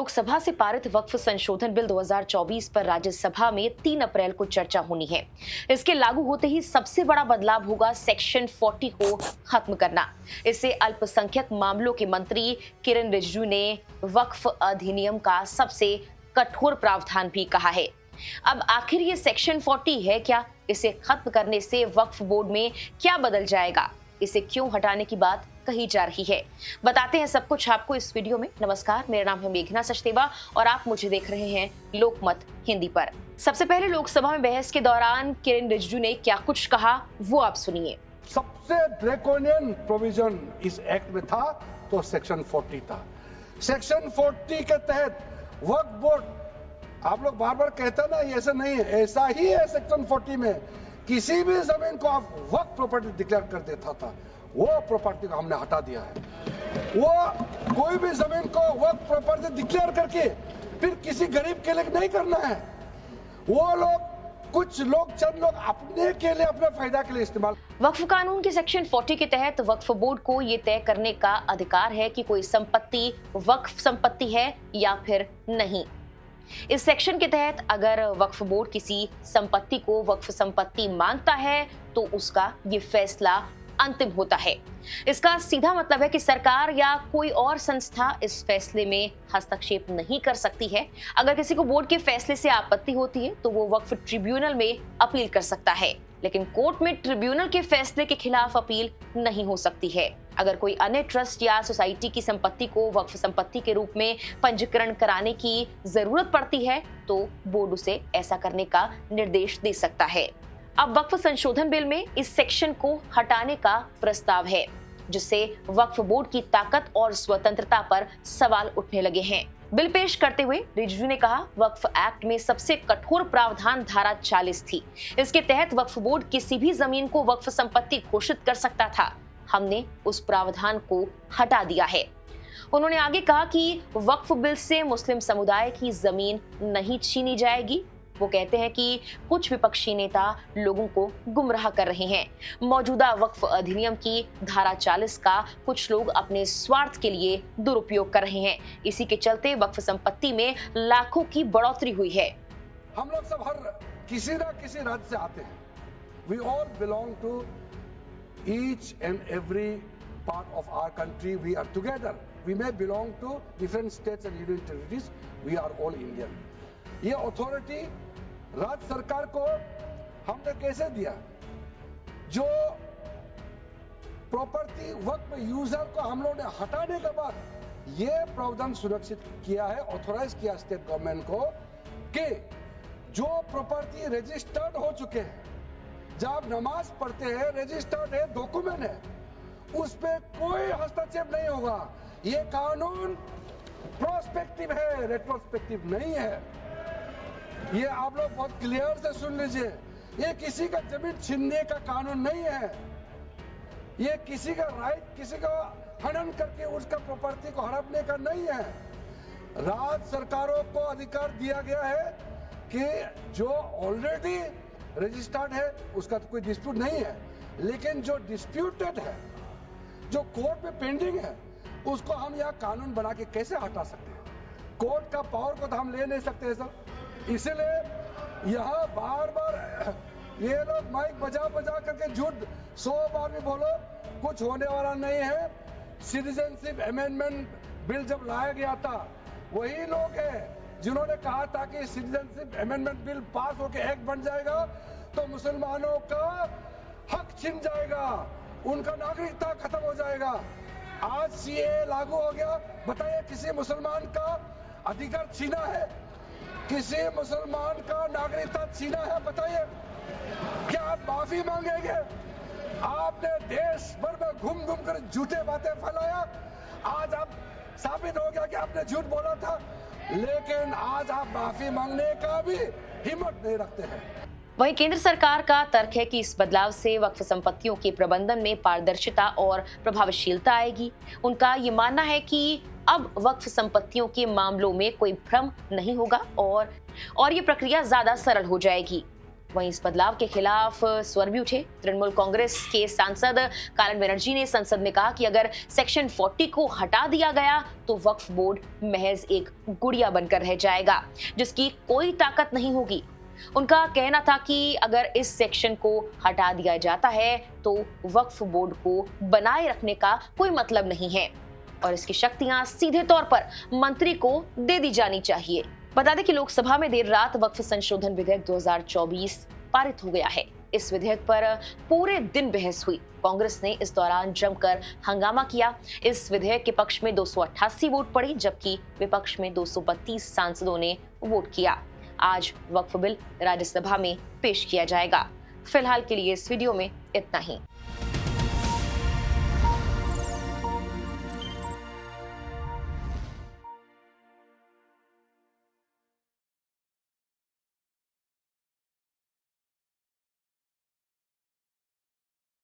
लोकसभा से पारित वक्फ संशोधन बिल 2024 पर राज्यसभा में 3 अप्रैल को चर्चा होनी है। इसके लागू होते ही सबसे बड़ा बदलाव होगा सेक्शन 40 को खत्म करना। इससे अल्पसंख्यक मामलों के मंत्री किरेन रिजिजू ने वक्फ अधिनियम का सबसे कठोर प्रावधान भी कहा है। अब आखिर ये सेक्शन 40 है क्या? इसे खत्म करने से वक्फ बोर्ड में क्या बदल जाएगा? इसे क्यों हटाने की बात कही जा रही है, बताते हैं सब कुछ आपको इस वीडियो में। नमस्कार, मेरा नाम है मेघना सचदेवा और आप मुझे देख रहे हैं लोकमत हिंदी पर। सबसे पहले लोकसभा में बहस के दौरान किरेन रिजिजू ने क्या कुछ कहा, वो आप सुनिए। सबसे ड्रैकोनियन प्रोविजन इस एक्ट में था तो सेक्शन 40 था। सेक्शन 40 के तहत वक्फ बोर्ड, आप लोग बार बार कहते हैं ना, ये ऐसा नहीं है, ऐसा ही है। सेक्शन 40 में किसी भी जमीन को आप वक्फ प्रॉपर्टी डिक्लेयर कर देता था, वो प्रॉपर्टी को हमने हटा दिया है। वो कोई भी जमीन को वक्फ प्रॉपर्टी डिक्लेयर करके फिर किसी गरीब के लिए नहीं करना है। वो लोग, कुछ लोग, चंद लोग अपने के लिए, अपने फायदा के लिए इस्तेमाल। वक्फ कानून के सेक्शन 40 के तहत वक्फ बोर्ड को ये तय करने का अधिकार है कि कोई संपत्ति वक्फ संपत्ति है या फिर नहीं। इस सेक्शन के तहत अगर वक्फ बोर्ड किसी संपत्ति को वक्फ संपत्ति मानता है तो उसका ये फैसला अंतिम होता है। इसका सीधा मतलब है कि सरकार या कोई और संस्था इस फैसले में हस्तक्षेप नहीं कर सकती है। अगर किसी को बोर्ड के फैसले से आपत्ति होती है तो वो वक्फ ट्रिब्यूनल में अपील कर सकता है, लेकिन कोर्ट में ट्रिब्यूनल के फैसले के खिलाफ अपील नहीं हो सकती है। अगर कोई अन्य ट्रस्ट या सोसाइटी की संपत्ति को वक्फ संपत्ति के रूप में पंजीकरण कराने की जरूरत पड़ती है तो बोर्ड उसे ऐसा करने का निर्देश दे सकता है। अब वक्फ संशोधन बिल में इस सेक्शन को हटाने का प्रस्ताव है, जिससे वक्फ बोर्ड की ताकत और स्वतंत्रता पर सवाल उठने लगे हैं। बिल पेश करते हुए रिजिजू ने कहा, वक्फ एक्ट में सबसे कठोर प्रावधान धारा 40 थी। इसके तहत वक्फ बोर्ड किसी भी जमीन को वक्फ संपत्ति घोषित कर सकता था। हमने उस प्रावधान को हटा दिया है। उन्होंने आगे कहा कि वक्फ बिल से मुस्लिम समुदाय की जमीन नहीं छीनी जाएगी। वो कहते हैं कि कुछ विपक्षी नेता लोगों को गुमराह कर रहे हैं। मौजूदा वक्फ अधिनियम की धारा 40 का कुछ लोग अपने स्वार्थ के लिए दुरुपयोग कर रहे हैं। इसी के चलते वक्फ संपत्ति में लाखों की बढ़ोतरी हुई है। हम लोग सब हर किसी ना किसी राज्य से आते हैं। We all belong to each and every part of our country. We are together. We may belong to different states and union territories. We are all Indian. ये अथॉरिटी राज्य सरकार को हमने कैसे दिया? जो प्रॉपर्टी वक्फ यूजर को हम लोगों ने हटाने के बाद ये प्रावधान सुरक्षित किया है, ऑथोराइज किया स्टेट गवर्नमेंट को कि जो प्रॉपर्टी रजिस्टर्ड हो चुके हैं, जब नमाज पढ़ते हैं, रजिस्टर्ड है, डॉक्यूमेंट है, उस पे कोई हस्तक्षेप नहीं होगा। ये कानून प्रोस्पेक्टिव है, रेट्रोस्पेक्टिव नहीं है। ये आप लोग बहुत क्लियर से सुन लीजिए। ये किसी का जमीन छीनने का कानून नहीं है। ये किसी का राइट, किसी का हनन करके उसका प्रॉपर्टी को हड़पने का नहीं है। राज्य सरकारों को अधिकार दिया गया है कि जो ऑलरेडी रजिस्टर्ड है उसका तो कोई डिस्प्यूट नहीं है, लेकिन जो डिस्प्यूटेड है, जो कोर्ट में पेंडिंग है, उसको हम यहाँ कानून बना के कैसे हटा सकते हैं? कोर्ट का पावर को तो हम ले नहीं सकते सर। इसलिए यहाँ बार बार ये लोग माइक बजा बजा करके झूठ 100 बार भी बोलो, कुछ होने वाला नहीं है। सिटीजनशिप अमेंडमेंट बिल जब लाया गया था, वही लोग हैं जिन्होंने कहा था कि सिटीजनशिप अमेंडमेंट बिल पास होकर एक्ट बन जाएगा तो मुसलमानों का हक छिन जाएगा, उनका नागरिकता खत्म हो जाएगा। आज सीए लागू हो गया, बताइए किसी मुसलमान का अधिकार छीना है? किसी मुसलमान का नागरिकता छीना है? बताइए, क्या आप माफी मांगेंगे? आपने देश भर में घूम घूम कर झूठे बातें फैलाया। आज आप साबित हो गया कि आपने झूठ बोला था, लेकिन आज आप माफी मांगने का भी हिम्मत नहीं रखते हैं। वहीं केंद्र सरकार का तर्क है कि इस बदलाव से वक्फ संपत्तियों के प्रबंधन में पारदर्शिता और प्रभावशीलता आएगी। उनका ये मानना है कि अब वक्फ संपत्तियों के मामलों में कोई भ्रम नहीं होगा और ये प्रक्रिया ज्यादा सरल हो जाएगी। वहीं इस बदलाव के खिलाफ स्वर भी उठे। तृणमूल कांग्रेस के सांसद कालन बनर्जी ने संसद में कहा कि अगर सेक्शन 40 को हटा दिया गया तो वक्फ बोर्ड महज एक गुड़िया बनकर रह जाएगा जिसकी कोई ताकत नहीं होगी। उनका कहना था कि अगर इस सेक्शन को हटा दिया जाता है तो वक्फ बोर्ड को बनाए रखने का कोई मतलब नहीं है और इसकी शक्तियां सीधे तौर पर मंत्री को दे दी जानी चाहिए। बता दें कि लोकसभा में देर रात वक्फ संशोधन विधेयक 2024 पारित हो गया है। इस विधेयक पर पूरे दिन बहस हुई। कांग्रेस ने इस दौरान जमकर हंगामा किया। इस विधेयक के पक्ष में 288 वोट पड़ी जबकि विपक्ष में 232 सांसदों ने वोट किया। आज वक्फ बिल राज्यसभा में पेश किया जाएगा। फिलहाल के लिए इस वीडियो में इतना ही।